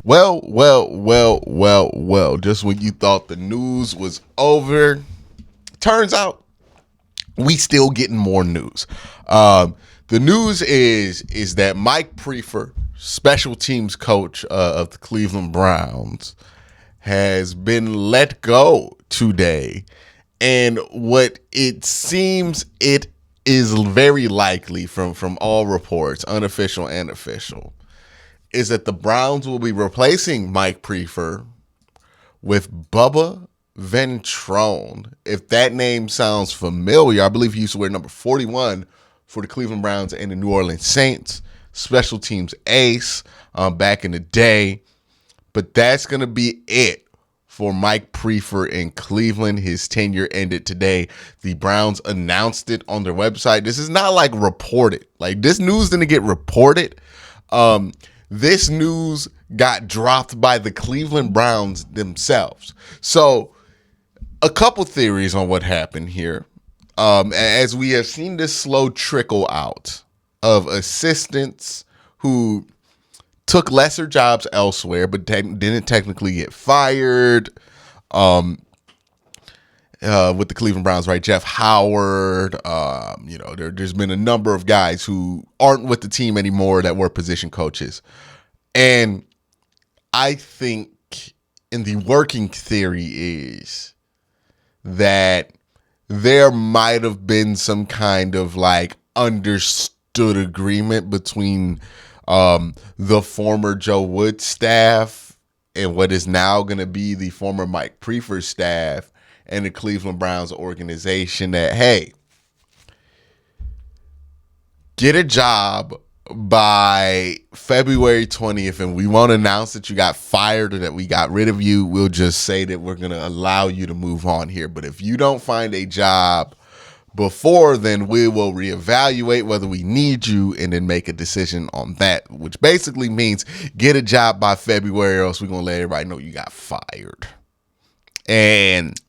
Well. Just when you thought the news was over, turns out we still getting more news. The news is that Mike Priefer, special teams coach of the Cleveland Browns, has been let go today. And what it seems it is very likely from all reports, unofficial and official, is that the Browns will be replacing Mike Priefer with Bubba Ventrone. If that name sounds familiar, I believe he used to wear number 41 for the Cleveland Browns and the New Orleans Saints. Special teams ace back in the day. But that's going to be it for Mike Priefer in Cleveland. His tenure ended today. The Browns announced it on their website. This is not like reported. Like, this news didn't get reported. This news got dropped by the Cleveland Browns themselves. So, a couple theories on what happened here. As we have seen this slow trickle out of assistants who took lesser jobs elsewhere, but didn't technically get fired. With the Cleveland Browns, right? Jeff Howard. There's been a number of guys who aren't with the team anymore that were position coaches. And I think in the working theory is that there might have been some kind of like understood agreement between the former Joe Wood staff and what is now going to be the former Mike Priefer staff and the Cleveland Browns organization that, hey, get a job by February 20th, and we won't announce that you got fired or that we got rid of you. We'll just say that we're going to allow you to move on here. But if you don't find a job before then, we will reevaluate whether we need you and then make a decision on that, which basically means get a job by February, or else we're going to let everybody know you got fired. And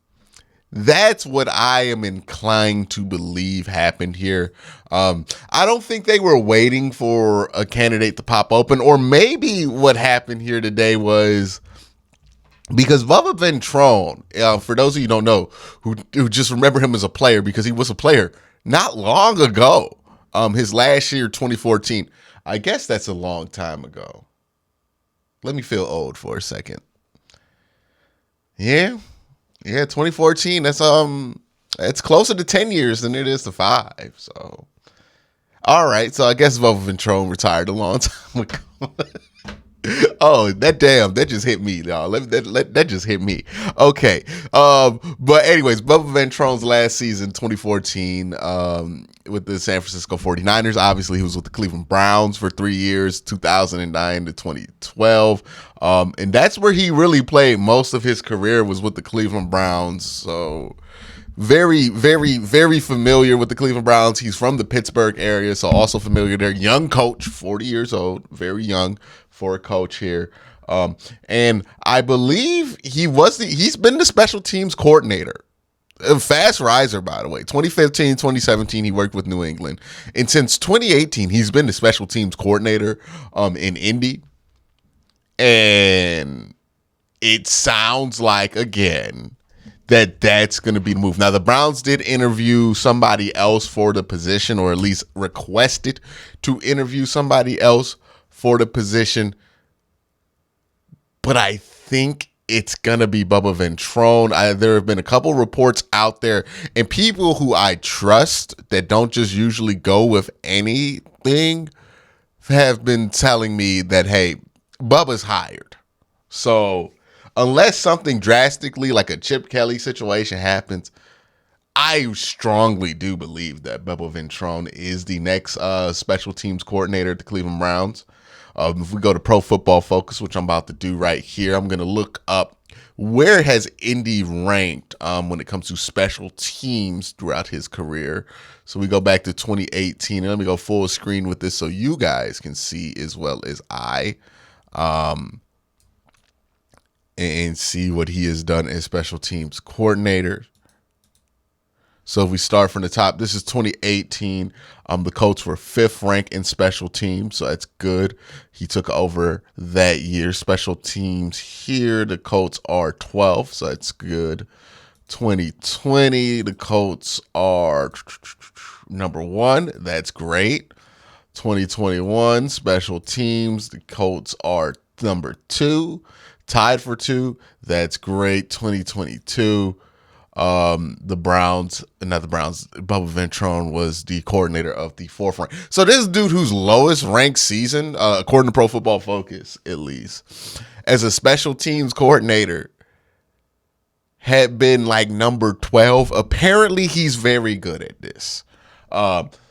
that's what I am inclined to believe happened here. I don't think they were waiting for a candidate to pop open, or maybe what happened here today was because Bubba Ventrone, for those of you who don't know, who just remember him as a player because he was a player not long ago, his last year, 2014. I guess that's a long time ago. Let me feel old for a second. Yeah, 2014. It's closer to 10 years than it is to 5. So, all right. So I guess Bubba Ventrone retired a long time ago. Oh, that just hit me, y'all. That just hit me. Okay. But anyways, Bubba Ventrone's last season, 2014, with the San Francisco 49ers. Obviously, he was with the Cleveland Browns for 3 years, 2009 to 2012. And that's where he really played most of his career, was with the Cleveland Browns. So very, very, very familiar with the Cleveland Browns. He's from the Pittsburgh area, so also familiar there. Young coach, 40 years old, very young for a coach here. And I believe he's been the special teams coordinator. A fast riser, by the way. 2015, 2017, he worked with New England. And since 2018, he's been the special teams coordinator in Indy. And it sounds like, again, that's going to be the move. Now, the Browns did interview somebody else for the position, or at least requested to interview somebody else for the position. But I think it's going to be Bubba Ventrone. There have been a couple reports out there, and people who I trust that don't just usually go with anything have been telling me that, hey, Bubba's hired. So unless something drastically like a Chip Kelly situation happens, I strongly do believe that Bubba Ventrone is the next special teams coordinator at the Cleveland Browns. If we go to Pro Football Focus, which I'm about to do right here, I'm going to look up where has Indy ranked when it comes to special teams throughout his career. So we go back to 2018, and let me go full screen with this so you guys can see as well as I, and see what he has done as special teams coordinator. So if we start from the top, this is 2018. The Colts were 5th ranked in special teams, so that's good. He took over that year. Special teams here, the Colts are 12th, so that's good. 2020, the Colts are number 1. That's great. 2021, special teams, the Colts are number 2, tied for 2. That's great. 2022. The Browns, not the Browns, Bubba Ventrone was the coordinator of the 4th rank. So this dude whose lowest ranked season, according to Pro Football Focus, at least, as a special teams coordinator, had been like number 12. Apparently, he's very good at this.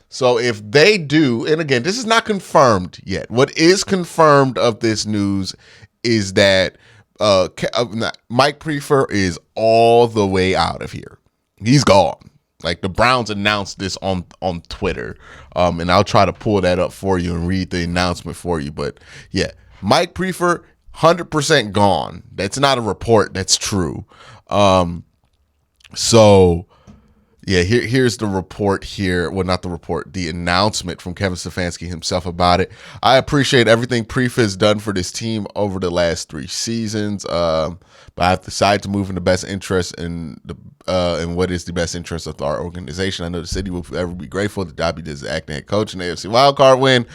So if they do, and again, this is not confirmed yet. What is confirmed of this news is that Mike Priefer is all the way out of here. He's gone. Like the Browns announced this on Twitter, and I'll try to pull that up for you and read the announcement for you. But yeah, Mike Priefer, 100% gone. That's not a report. That's true. So yeah, here's the report here. Well, not the report, the announcement from Kevin Stefanski himself about it. I appreciate everything Priefer has done for this team over the last 3 seasons. But I've decided to move in the best interest in what is the best interest of our organization. I know the city will forever be grateful that Dobby is acting head coach in the AFC wildcard win.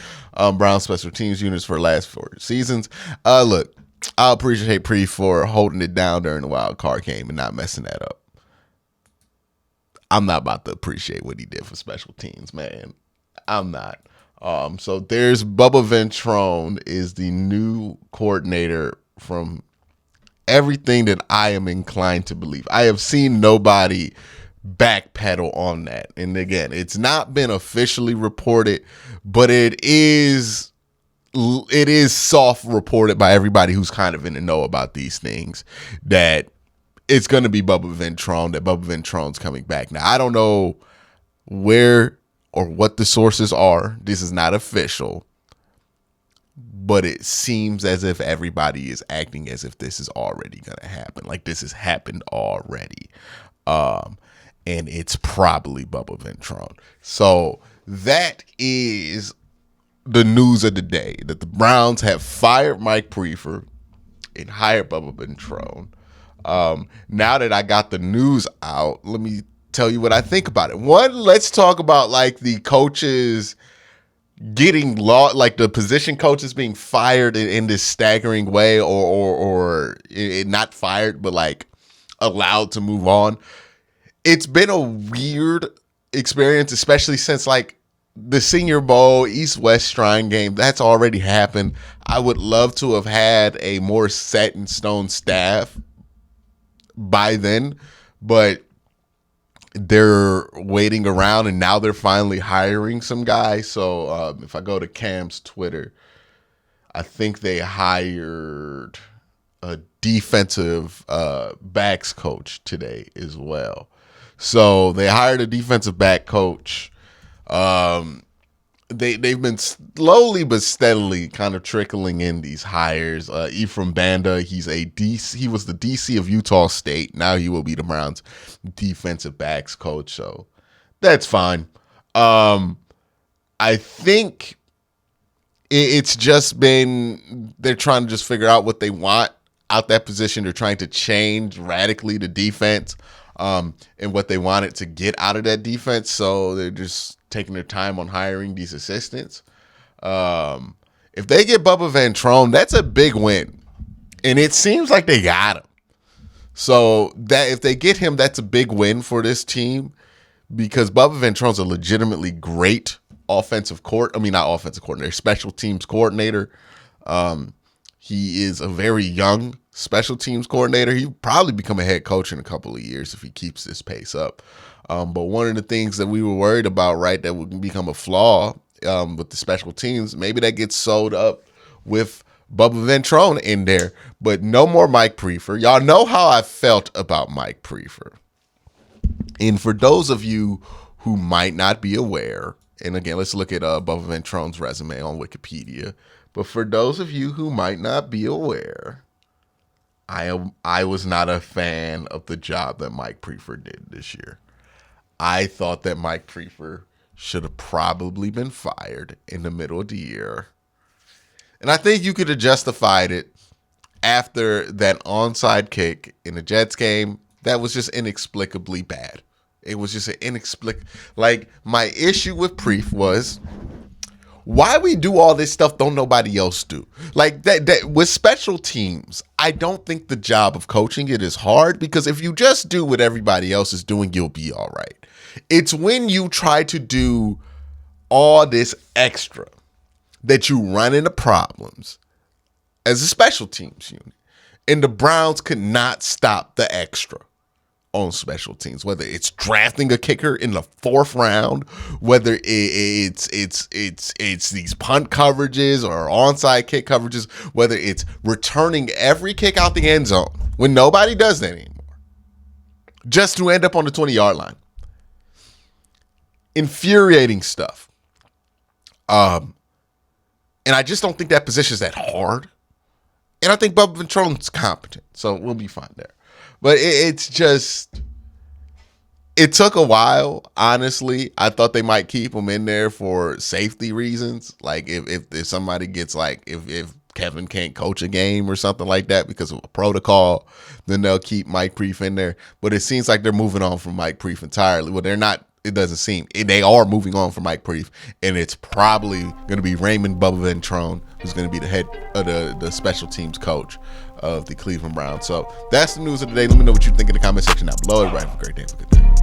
Brown special teams units for the last 4 seasons. Look, I appreciate Priefer for holding it down during the wild card game and not messing that up. I'm not about to appreciate what he did for special teams, man. I'm not. So there's Bubba Ventrone is the new coordinator from everything that I am inclined to believe. I have seen nobody backpedal on that. And again, it's not been officially reported, but it is soft reported by everybody who's kind of in the know about these things that it's going to be Bubba Ventrone, that Bubba Ventrone's coming back. Now, I don't know where or what the sources are. This is not official, but it seems as if everybody is acting as if this is already going to happen. Like this has happened already. And it's probably Bubba Ventrone. So that is the news of the day, that the Browns have fired Mike Priefer and hired Bubba Ventrone. Now that I got the news out, let me tell you what I think about it. One, let's talk about like the coaches getting like the position coaches being fired in this staggering way, or not fired, but like allowed to move on. It's been a weird experience, especially since like the Senior Bowl, East-West Shrine game, that's already happened. I would love to have had a more set in stone staff by then, but they're waiting around and now they're finally hiring some guys. So if I go to Cam's Twitter, I think they hired a defensive backs coach today as well. So they hired a defensive back coach. They've been slowly but steadily kind of trickling in these hires. Ephraim Banda, he was the DC of Utah State. Now he will be the Browns defensive backs coach. So that's fine. I think it's just been, they're trying to just figure out what they want out that position. They're trying to change radically the defense, and what they wanted to get out of that defense. So they're just taking their time on hiring these assistants. If they get Bubba Ventrone, that's a big win. And it seems like they got him. So that if they get him, that's a big win for this team, because Bubba Ventrone's a legitimately great special teams coordinator. He is a very young special teams coordinator. He'll probably become a head coach in a couple of years if he keeps this pace up. But one of the things that we were worried about, right, that would become a flaw with the special teams, maybe that gets sewed up with Bubba Ventrone in there. But no more Mike Priefer. Y'all know how I felt about Mike Priefer. And for those of you who might not be aware, and again, let's look at Bubba Ventrone's resume on Wikipedia. But for those of you who might not be aware, I was not a fan of the job that Mike Priefer did this year. I thought that Mike Priefer should have probably been fired in the middle of the year. And I think you could have justified it after that onside kick in the Jets game. That was just inexplicably bad. It was just an inexplicable. Like, my issue with Priefer was, why we do all this stuff don't nobody else do? Like that with special teams, I don't think the job of coaching it is hard, because if you just do what everybody else is doing, you'll be all right. It's when you try to do all this extra that you run into problems as a special teams unit. And the Browns could not stop the extra on special teams, whether it's drafting a kicker in the 4th round, whether it's these punt coverages or onside kick coverages, whether it's returning every kick out the end zone when nobody does that anymore, just to end up on the 20-yard line. Infuriating stuff. And I just don't think that position is that hard. And I think Bubba Ventrone's competent, so we'll be fine there. But it's just, it took a while, honestly. I thought they might keep him in there for safety reasons. Like if somebody gets, like, if Kevin can't coach a game or something like that because of a protocol, then they'll keep Mike Priefer in there. But it seems like they're moving on from Mike Priefer entirely. Well, they're not. It doesn't seem. They are moving on from Mike Priefer, and it's probably going to be Raymond Bubba Ventrone, who's going to be the head of the special teams coach of the Cleveland Browns. So that's the news of the day. Let me know what you think in the comment section down below. Everybody have a great day. Have a good day.